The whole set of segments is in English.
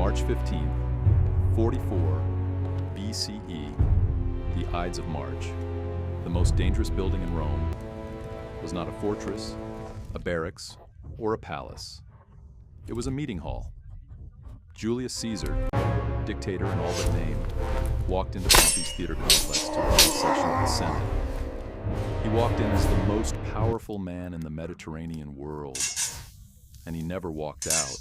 March 15th, 44 BCE, the Ides of March, the most dangerous building in Rome, was not a fortress, a barracks, or a palace. It was a meeting hall. Julius Caesar, dictator in all but name, walked into Pompey's theater complex to run a session of the Senate. He walked in as the most powerful man in the Mediterranean world, and he never walked out.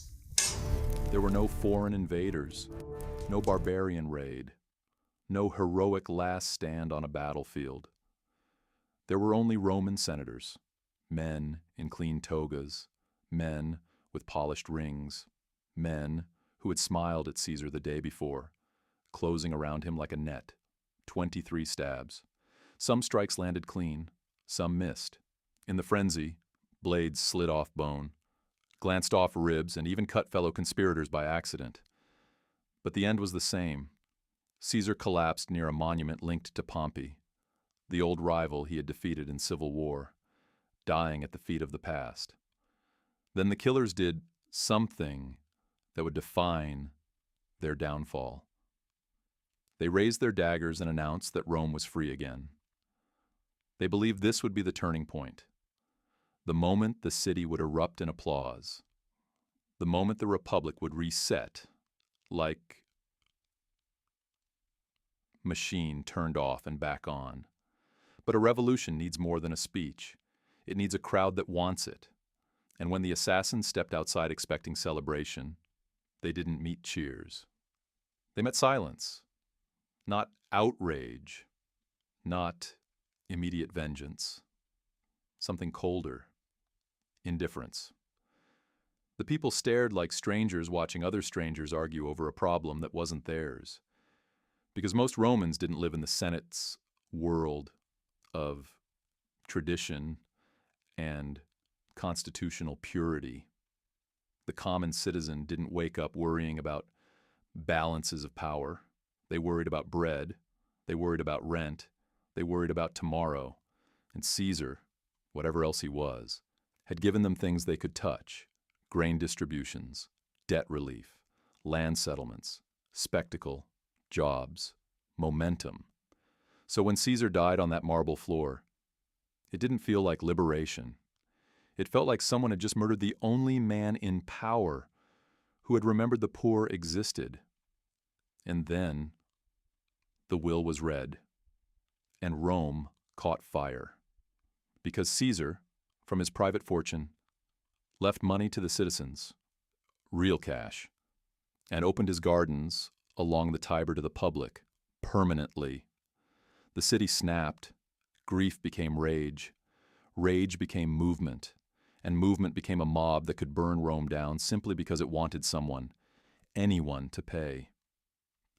There were no foreign invaders, no barbarian raid, no heroic last stand on a battlefield. There were only Roman senators, men in clean togas, men with polished rings, men who had smiled at Caesar the day before, closing around him like a net, 23 stabs. Some strikes landed clean, some missed. In the frenzy, blades slid off bone, glanced off ribs, and even cut fellow conspirators by accident. But the end was the same. Caesar collapsed near a monument linked to Pompey, the old rival he had defeated in civil war, dying at the feet of the past. Then the killers did something that would define their downfall. They raised their daggers and announced that Rome was free again. They believed this would be the turning point, the moment the city would erupt in applause, the moment the Republic would reset like machine turned off and back on. But a revolution needs more than a speech. It needs a crowd that wants it. And when the assassins stepped outside expecting celebration, they didn't meet cheers. They met silence, not outrage, not immediate vengeance, something colder, indifference. The people stared like strangers watching other strangers argue over a problem that wasn't theirs. Because most Romans didn't live in the Senate's world of tradition and constitutional purity. The common citizen didn't wake up worrying about balances of power. They worried about bread. They worried about rent. They worried about tomorrow. And Caesar, whatever else he was, had given them things they could touch: grain distributions, debt relief, land settlements, spectacle, jobs, momentum. So when Caesar died on that marble floor, it didn't feel like liberation. It felt like someone had just murdered the only man in power who had remembered the poor existed. And then the will was read, and Rome caught fire. Because Caesar, from his private fortune, left money to the citizens, real cash, and opened his gardens along the Tiber to the public, permanently. The city snapped, grief became rage became movement, and movement became a mob that could burn Rome down simply because it wanted someone, anyone, to pay.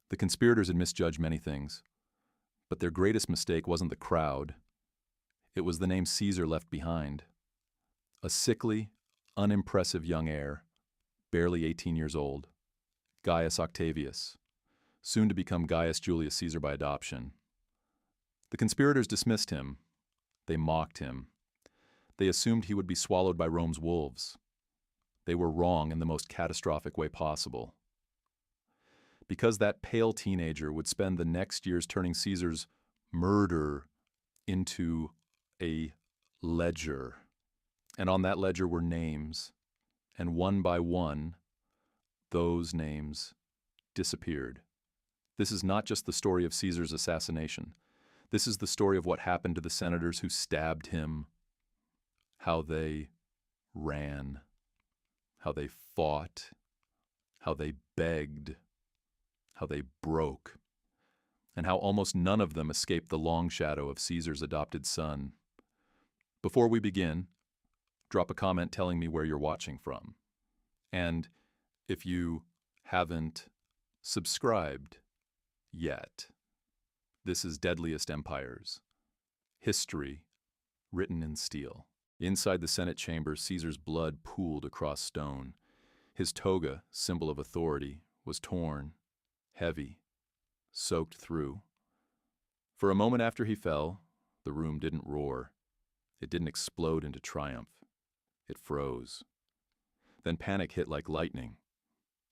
The conspirators had misjudged many things, but their greatest mistake wasn't the crowd. It was the name Caesar left behind. A sickly, unimpressive young heir, barely 18 years old, Gaius Octavius, soon to become Gaius Julius Caesar by adoption. The conspirators dismissed him. They mocked him. They assumed he would be swallowed by Rome's wolves. They were wrong in the most catastrophic way possible. Because that pale teenager would spend the next years turning Caesar's murder into a ledger. And on that ledger were names. And one by one, those names disappeared. This is not just the story of Caesar's assassination. This is the story of what happened to the senators who stabbed him, how they ran, how they fought, how they begged, how they broke, and how almost none of them escaped the long shadow of Caesar's adopted son. Before we begin, drop a comment telling me where you're watching from. And if you haven't subscribed yet, this is Deadliest Empires, history written in steel. Inside the Senate chamber, Caesar's blood pooled across stone. His toga, symbol of authority, was torn, heavy, soaked through. For a moment after he fell, the room didn't roar. It didn't explode into triumph. It froze. Then panic hit like lightning.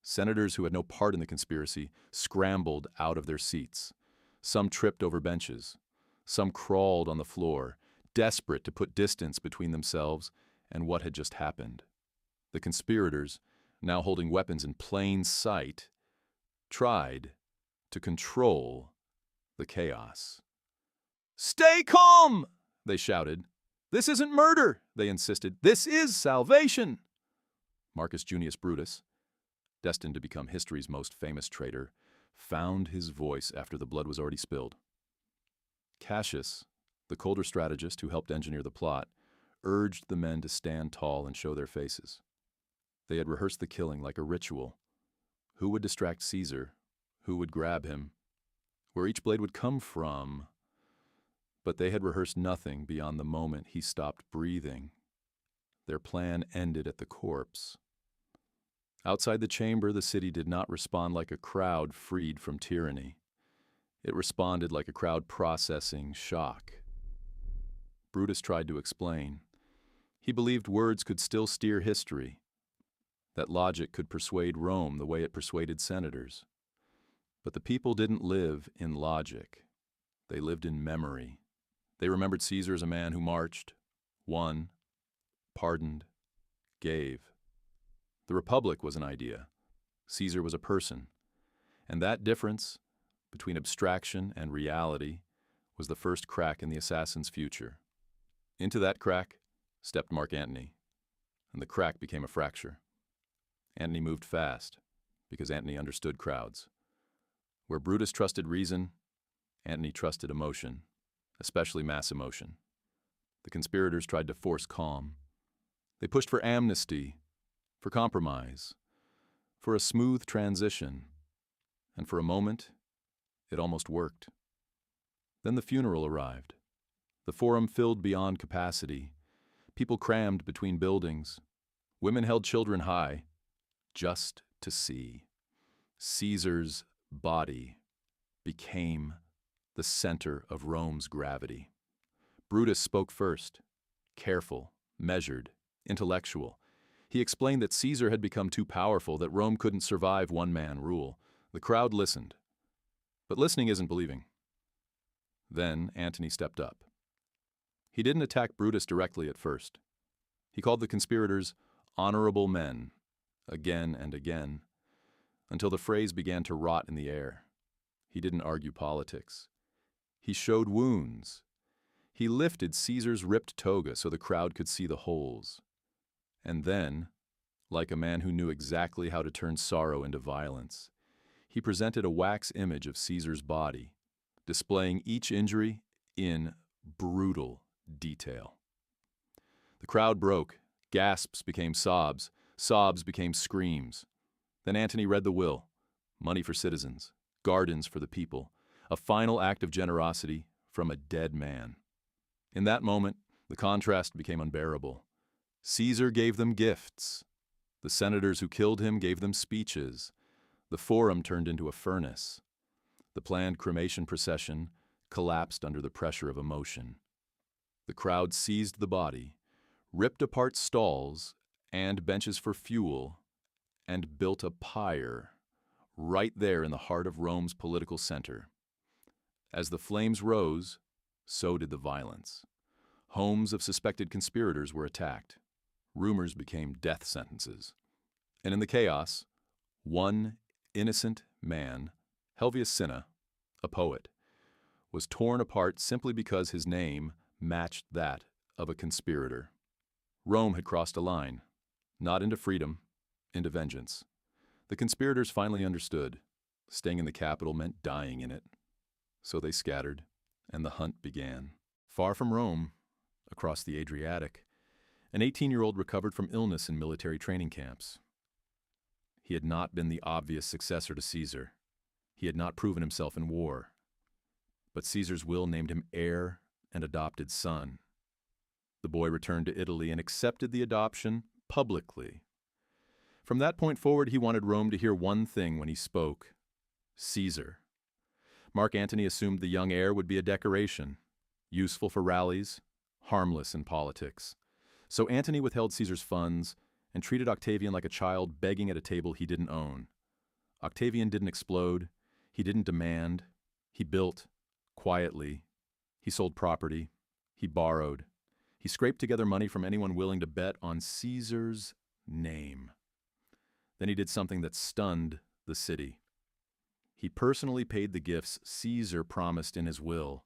Senators who had no part in the conspiracy scrambled out of their seats. Some tripped over benches. Some crawled on the floor, desperate to put distance between themselves and what had just happened. The conspirators, now holding weapons in plain sight, tried to control the chaos. "Stay calm!" they shouted. "This isn't murder," they insisted. "This is salvation." Marcus Junius Brutus, destined to become history's most famous traitor, found his voice after the blood was already spilled. Cassius, the colder strategist who helped engineer the plot, urged the men to stand tall and show their faces. They had rehearsed the killing like a ritual. Who would distract Caesar? Who would grab him? Where each blade would come from? But they had rehearsed nothing beyond the moment he stopped breathing. Their plan ended at the corpse. Outside the chamber, the city did not respond like a crowd freed from tyranny. It responded like a crowd processing shock. Brutus tried to explain. He believed words could still steer history, that logic could persuade Rome the way it persuaded senators. But the people didn't live in logic. They lived in memory. They remembered Caesar as a man who marched, won, pardoned, gave. The Republic was an idea. Caesar was a person. And that difference between abstraction and reality was the first crack in the assassin's future. Into that crack stepped Mark Antony, and the crack became a fracture. Antony moved fast, because Antony understood crowds. Where Brutus trusted reason, Antony trusted emotion, especially mass emotion. The conspirators tried to force calm. They pushed for amnesty, for compromise, for a smooth transition, and for a moment, it almost worked. Then the funeral arrived. The forum filled beyond capacity. People crammed between buildings. Women held children high, just to see. Caesar's body became the center of Rome's gravity. Brutus spoke first, careful, measured, intellectual. He explained that Caesar had become too powerful, that Rome couldn't survive one-man rule. The crowd listened. But listening isn't believing. Then Antony stepped up. He didn't attack Brutus directly at first. He called the conspirators honorable men, again and again, until the phrase began to rot in the air. He didn't argue politics. He showed wounds. He lifted Caesar's ripped toga so the crowd could see the holes. And then, like a man who knew exactly how to turn sorrow into violence, he presented a wax image of Caesar's body, displaying each injury in brutal detail. The crowd broke. Gasps became sobs. Sobs became screams. Then Antony read the will. Money for citizens. Gardens for the people. A final act of generosity from a dead man. In that moment, the contrast became unbearable. Caesar gave them gifts. The senators who killed him gave them speeches. The forum turned into a furnace. The planned cremation procession collapsed under the pressure of emotion. The crowd seized the body, ripped apart stalls and benches for fuel, and built a pyre right there in the heart of Rome's political center. As the flames rose, so did the violence. Homes of suspected conspirators were attacked. Rumors became death sentences. And in the chaos, one innocent man, Helvius Cinna, a poet, was torn apart simply because his name matched that of a conspirator. Rome had crossed a line, not into freedom, into vengeance. The conspirators finally understood. Staying in the capital meant dying in it. So they scattered, and the hunt began. Far from Rome, across the Adriatic, an 18-year-old recovered from illness in military training camps. He had not been the obvious successor to Caesar. He had not proven himself in war. But Caesar's will named him heir and adopted son. The boy returned to Italy and accepted the adoption publicly. From that point forward, he wanted Rome to hear one thing when he spoke: Caesar. Mark Antony assumed the young heir would be a decoration, useful for rallies, harmless in politics. So Antony withheld Caesar's funds and treated Octavian like a child begging at a table he didn't own. Octavian didn't explode. He didn't demand. He built, quietly. He sold property. He borrowed. He scraped together money from anyone willing to bet on Caesar's name. Then he did something that stunned the city. He personally paid the gifts Caesar promised in his will.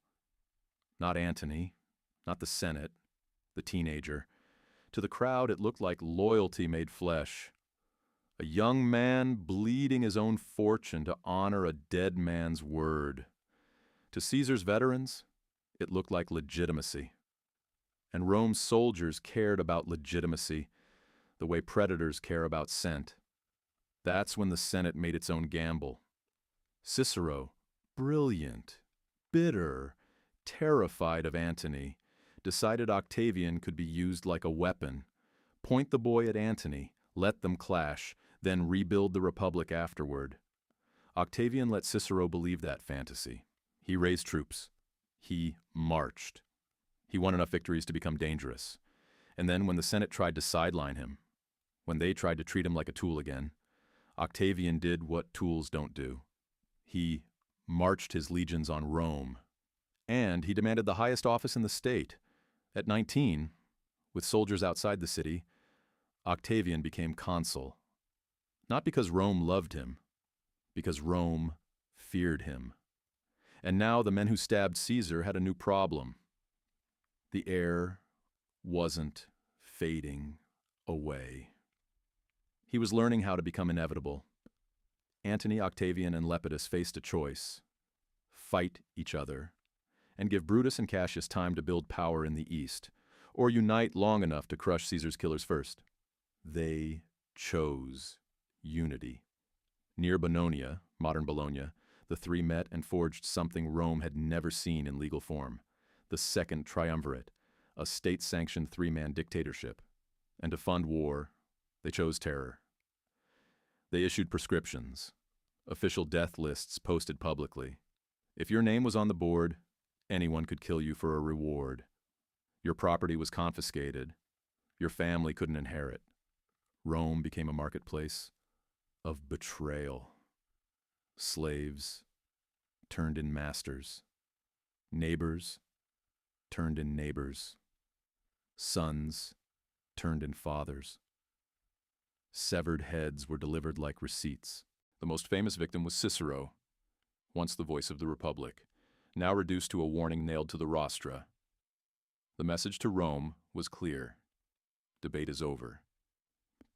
Not Antony, not the Senate, the teenager. To the crowd, it looked like loyalty made flesh. A young man bleeding his own fortune to honor a dead man's word. To Caesar's veterans, it looked like legitimacy. And Rome's soldiers cared about legitimacy, the way predators care about scent. That's when the Senate made its own gamble. Cicero, brilliant, bitter, terrified of Antony, decided Octavian could be used like a weapon. Point the boy at Antony, let them clash, then rebuild the Republic afterward. Octavian let Cicero believe that fantasy. He raised troops. He marched. He won enough victories to become dangerous. And then when the Senate tried to sideline him, when they tried to treat him like a tool again, Octavian did what tools don't do. He marched his legions on Rome. And he demanded the highest office in the state. At 19, with soldiers outside the city, Octavian became consul. Not because Rome loved him, because Rome feared him. And now the men who stabbed Caesar had a new problem. The heir wasn't fading away. He was learning how to become inevitable. Antony, Octavian, and Lepidus faced a choice: fight each other, and give Brutus and Cassius time to build power in the east, or unite long enough to crush Caesar's killers first. They chose unity. Near Bononia, modern Bologna, the three met and forged something Rome had never seen in legal form: the Second Triumvirate, a state-sanctioned three-man dictatorship. And to fund war, they chose terror. They issued proscriptions, official death lists posted publicly. If your name was on the board, anyone could kill you for a reward. Your property was confiscated. Your family couldn't inherit. Rome became a marketplace of betrayal. Slaves turned in masters. Neighbors turned in neighbors. Sons turned in fathers. Severed heads were delivered like receipts. The most famous victim was Cicero, once the voice of the Republic, now reduced to a warning nailed to the rostra. The message to Rome was clear. Debate is over.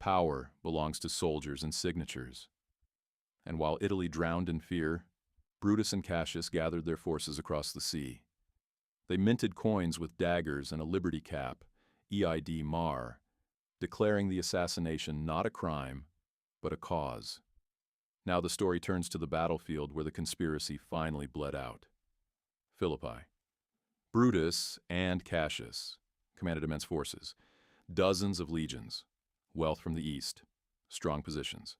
Power belongs to soldiers and signatures. And while Italy drowned in fear, Brutus and Cassius gathered their forces across the sea. They minted coins with daggers and a liberty cap, Eid Mar, declaring the assassination not a crime, but a cause. Now the story turns to the battlefield where the conspiracy finally bled out. Philippi. Brutus and Cassius commanded immense forces, dozens of legions, wealth from the east, strong positions.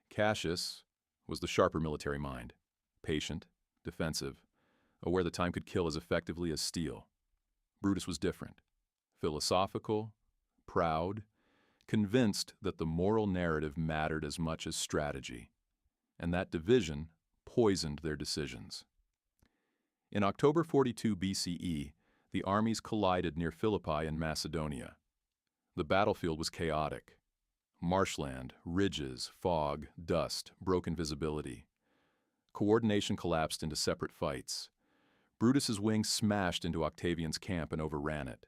Cassius was the sharper military mind, patient, defensive, aware that time could kill as effectively as steel. Brutus was different, philosophical, proud, convinced that the moral narrative mattered as much as strategy, and that division poisoned their decisions. In October 42 BCE, the armies collided near Philippi in Macedonia. The battlefield was chaotic. Marshland, ridges, fog, dust, broken visibility. Coordination collapsed into separate fights. Brutus's wing smashed into Octavian's camp and overran it.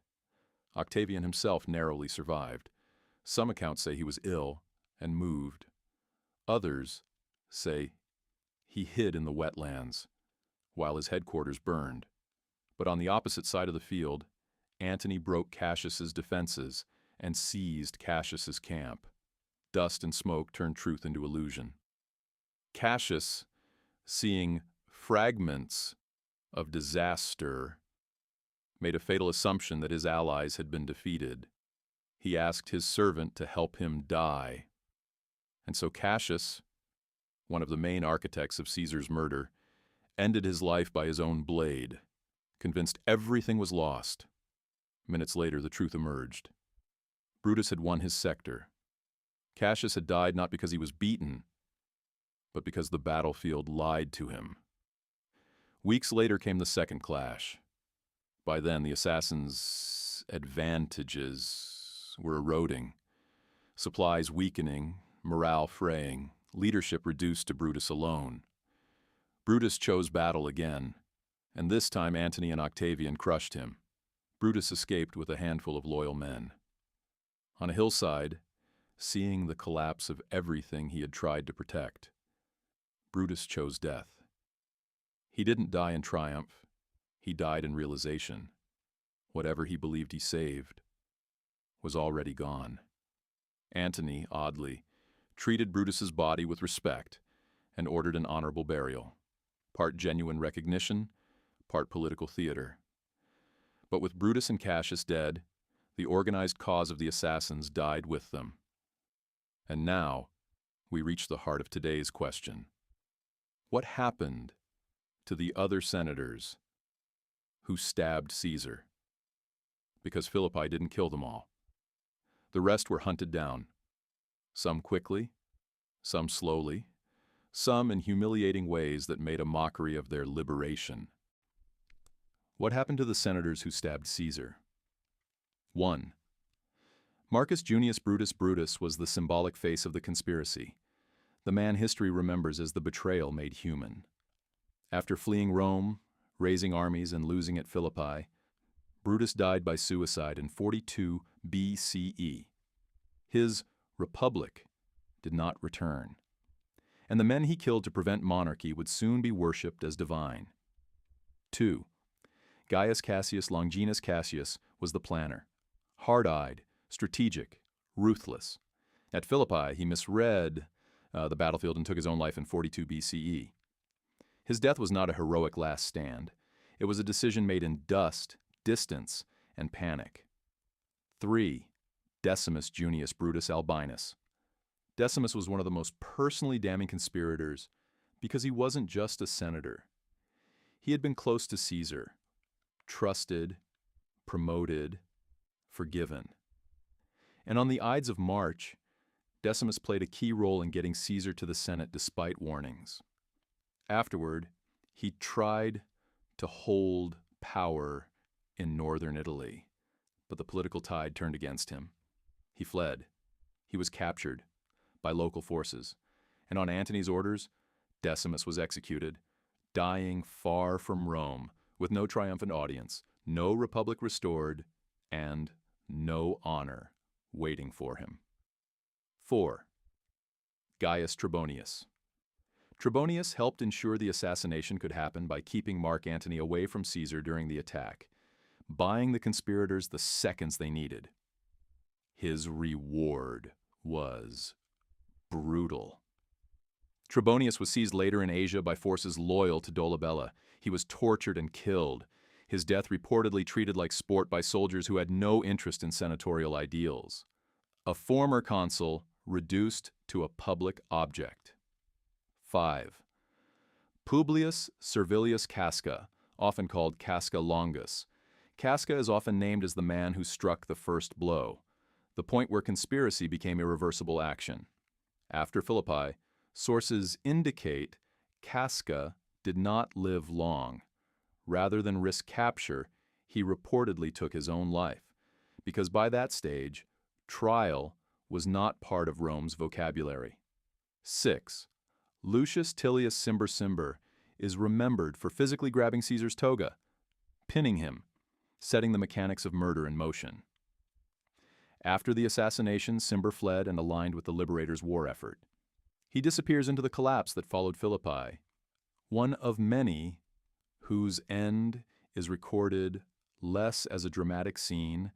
Octavian himself narrowly survived. Some accounts say he was ill and moved. Others say he hid in the wetlands while his headquarters burned. But on the opposite side of the field, Antony broke Cassius's defenses and seized Cassius's camp. Dust and smoke turned truth into illusion. Cassius, seeing fragments of disaster, made a fatal assumption that his allies had been defeated. He asked his servant to help him die. And so Cassius, one of the main architects of Caesar's murder, ended his life by his own blade, convinced everything was lost. Minutes later, the truth emerged. Brutus had won his sector. Cassius had died not because he was beaten, but because the battlefield lied to him. Weeks later came the second clash. By then, the assassins' advantages were eroding, supplies weakening, morale fraying, leadership reduced to Brutus alone. Brutus chose battle again, and this time Antony and Octavian crushed him. Brutus escaped with a handful of loyal men. On a hillside, seeing the collapse of everything he had tried to protect, Brutus chose death. He didn't die in triumph. He died in realization. Whatever he believed he saved was already gone. Antony, oddly, treated Brutus's body with respect and ordered an honorable burial, part genuine recognition, part political theater. But with Brutus and Cassius dead, the organized cause of the assassins died with them. And now, we reach the heart of today's question. What happened to the other senators who stabbed Caesar? Because Philippi didn't kill them all. The rest were hunted down, some quickly, some slowly, some in humiliating ways that made a mockery of their liberation. What happened to the senators who stabbed Caesar? 1. Marcus Junius Brutus was the symbolic face of the conspiracy, the man history remembers as the betrayal made human. After fleeing Rome, raising armies, and losing at Philippi, Brutus died by suicide in 42 BCE. His republic did not return, and the men he killed to prevent monarchy would soon be worshipped as divine. 2. Gaius Cassius Longinus Cassius was the planner, hard-eyed, strategic, ruthless. At Philippi, he misread the battlefield and took his own life in 42 BCE. His death was not a heroic last stand. It was a decision made in dust, distance, and panic. 3. Decimus Junius Brutus Albinus. Decimus was one of the most personally damning conspirators because he wasn't just a senator. He had been close to Caesar, trusted, promoted, forgiven. And on the Ides of March, Decimus played a key role in getting Caesar to the Senate despite warnings. Afterward, he tried to hold power in northern Italy, but the political tide turned against him. He fled. He was captured by local forces, and on Antony's orders, Decimus was executed, dying far from Rome, with no triumphant audience, no republic restored, and no honor waiting for him. 4. Gaius Trebonius. Trebonius helped ensure the assassination could happen by keeping Mark Antony away from Caesar during the attack, buying the conspirators the seconds they needed. His reward was brutal. Trebonius was seized later in Asia by forces loyal to Dolabella. He was tortured and killed, his death reportedly treated like sport by soldiers who had no interest in senatorial ideals. A former consul reduced to a public object. 5. Publius Servilius Casca, often called Casca Longus. Casca is often named as the man who struck the first blow, the point where conspiracy became irreversible action. After Philippi, sources indicate Casca did not live long. Rather than risk capture, he reportedly took his own life, because by that stage, trial was not part of Rome's vocabulary. 6. Lucius Tillius Cimber is remembered for physically grabbing Caesar's toga, pinning him, setting the mechanics of murder in motion. After the assassination, Cimber fled and aligned with the Liberators' war effort. He disappears into the collapse that followed Philippi, one of many whose end is recorded less as a dramatic scene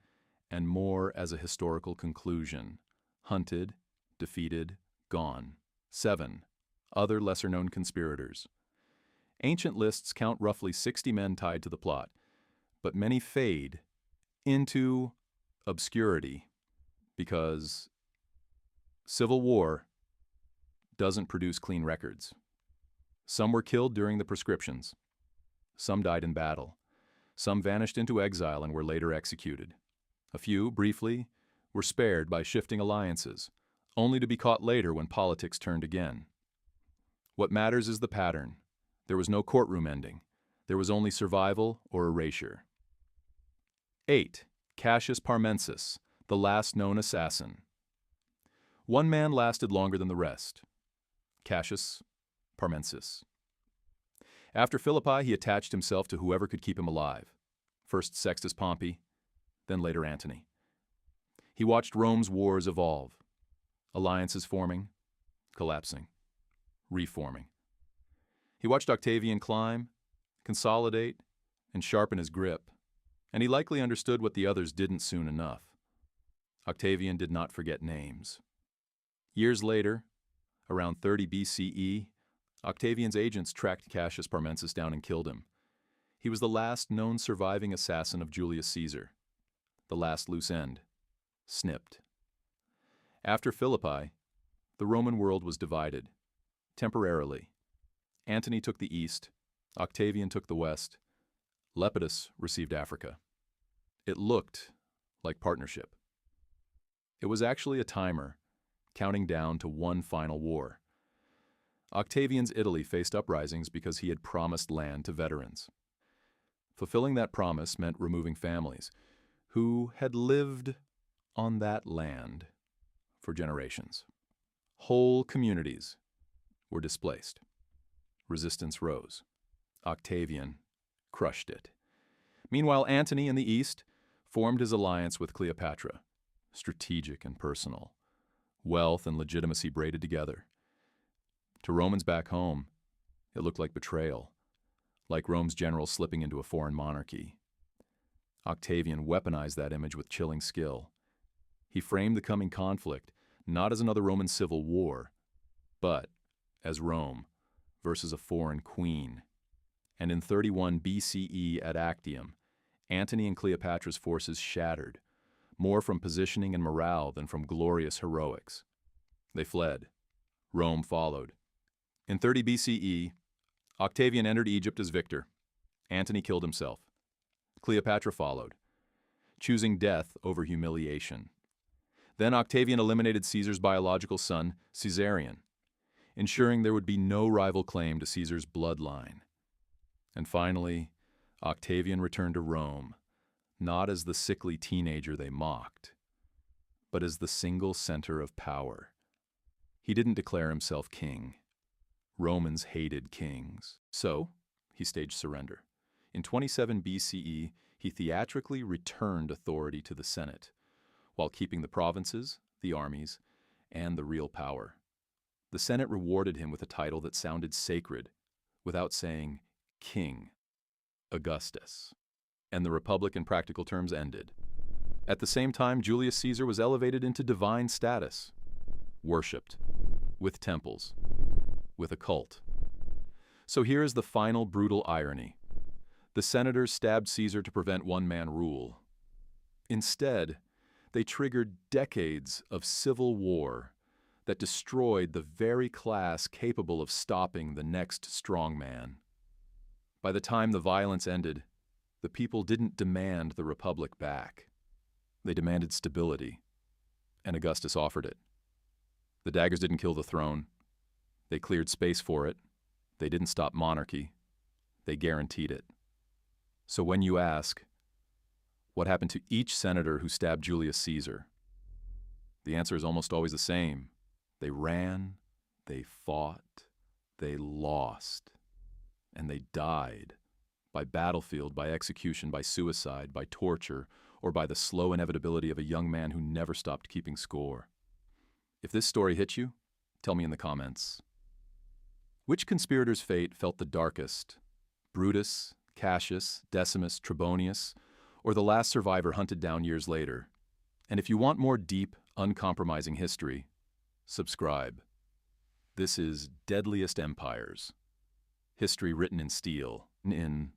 and more as a historical conclusion. Hunted, defeated, gone. 7. Other lesser-known conspirators. Ancient lists count roughly 60 men tied to the plot, but many fade into obscurity because civil war doesn't produce clean records. Some were killed during the proscriptions. Some died in battle. Some vanished into exile and were later executed. A few, briefly, were spared by shifting alliances, only to be caught later when politics turned again. What matters is the pattern. There was no courtroom ending. There was only survival or erasure. 8. Cassius Parmensis, the last known assassin. One man lasted longer than the rest. Cassius Parmensis. After Philippi, he attached himself to whoever could keep him alive. First Sextus Pompey, then later Antony. He watched Rome's wars evolve. Alliances forming, collapsing, reforming. He watched Octavian climb, consolidate, and sharpen his grip, and he likely understood what the others didn't soon enough. Octavian did not forget names. Years later, around 30 BCE, Octavian's agents tracked Cassius Parmensis down and killed him. He was the last known surviving assassin of Julius Caesar, the last loose end, snipped. After Philippi, the Roman world was divided, temporarily. Antony took the east, Octavian took the west, Lepidus received Africa. It looked like partnership. It was actually a timer, counting down to one final war. Octavian's Italy faced uprisings because he had promised land to veterans. Fulfilling that promise meant removing families who had lived on that land for generations. Whole communities were displaced. Resistance rose. Octavian crushed it. Meanwhile, Antony in the east formed his alliance with Cleopatra, strategic and personal, wealth and legitimacy braided together. To Romans back home, it looked like betrayal, like Rome's general slipping into a foreign monarchy. Octavian weaponized that image with chilling skill. He framed the coming conflict not as another Roman civil war, but as Rome versus a foreign queen. And in 31 BCE at Actium, Antony and Cleopatra's forces shattered, more from positioning and morale than from glorious heroics. They fled. Rome followed. In 30 BCE, Octavian entered Egypt as victor. Antony killed himself. Cleopatra followed, choosing death over humiliation. Then Octavian eliminated Caesar's biological son, Caesarion, ensuring there would be no rival claim to Caesar's bloodline. And finally, Octavian returned to Rome, not as the sickly teenager they mocked, but as the single center of power. He didn't declare himself king. Romans hated kings. So, he staged surrender. In 27 BCE, he theatrically returned authority to the Senate, while keeping the provinces, the armies, and the real power. The Senate rewarded him with a title that sounded sacred, without saying king, Augustus. And the republic in practical terms ended. At the same time, Julius Caesar was elevated into divine status, worshipped, with temples, with a cult. So here is the final brutal irony. The senators stabbed Caesar to prevent one-man rule. Instead, they triggered decades of civil war that destroyed the very class capable of stopping the next strongman. By the time the violence ended, the people didn't demand the republic back. They demanded stability, and Augustus offered it. The daggers didn't kill the throne. They cleared space for it. They didn't stop monarchy. They guaranteed it. So when you ask, what happened to each senator who stabbed Julius Caesar? The answer is almost always the same. They ran, they fought, they lost, and they died. By battlefield, by execution, by suicide, by torture, or by the slow inevitability of a young man who never stopped keeping score. If this story hit you, tell me in the comments. Which conspirator's fate felt the darkest? Brutus, Cassius, Decimus, Trebonius, or the last survivor hunted down years later? And if you want more deep, uncompromising history, subscribe. This is Deadliest Empires. History written in steel, in